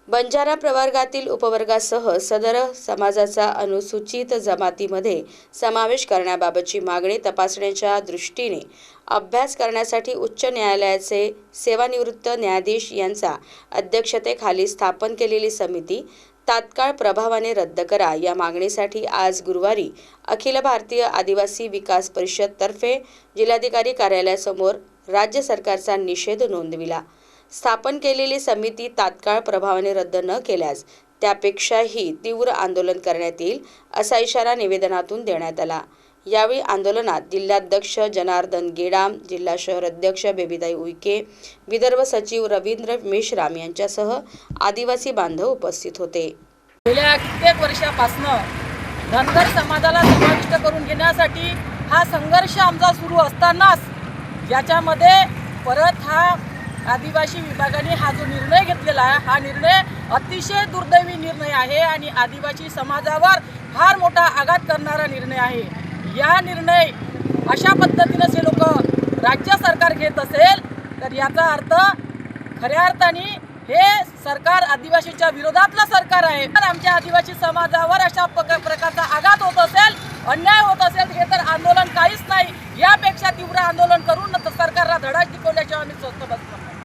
बंजारा प्रवर्गातील उपवर्गासह सदर समाजाचा अनुसूचित जमातीमध्ये समावेश करण्याबाबतची मागणी तपासण्याच्या दृष्टीने अभ्यास करण्यासाठी उच्च न्यायालयाचे सेवानिवृत्त न्यायाधीश यांच्या अध्यक्षतेखाली स्थापन केलेली समिती तात्काळ प्रभावाने रद्द करा या मागणीसाठी आज गुरुवारी अखिल भारतीय आदिवासी विकास परिषद तर्फे जिल्हाधिकारी कार्यालयासमोर राज्य सरकारचा निषेध नोंदविला। स्थापन केलेली समिती तात्काळ प्रभावाने रद्द न केल्यास त्यापेक्षाही तीव्र आंदोलन करण्यात येईल असा इशारा निवेदनातून देण्यात आला। यावेळी आंदोलनात जिल्हाध्यक्ष जनार्दन गेडाम, जिल्हा शहर अध्यक्ष बेबीताई उईके, विदर्भ सचिव रवींद्र मेश्राम यांच्यासह आदिवासी बांधव उपस्थित होते। गेल्या कित्येक वर्षापासून धनगर समाजाला समाविष्ट करून घेण्यासाठी हा संघर्ष आमचा सुरू असतानाच याच्यामध्ये परत हा आदिवासी विभागाने हा जो निर्णय घेतलेला आहे हा निर्णय अतिशय दुर्दैवी निर्णय आहे आणि आदिवासी समाजावर फार मोठा आघात करणारा निर्णय आहे। या निर्णय अशा पद्धतीने जे लोक राज्य सरकार घेत असेल तर याचा अर्थ खऱ्या अर्थाने हे सरकार आदिवासीच्या विरोधातलं सरकार आहे। तर आमच्या आदिवासी समाजावर अशा प्रकारचा आघात होत असेल, अन्याय होत असेल हे तर आंदोलन काहीच नाही, यापेक्षा तीव्र आंदोलन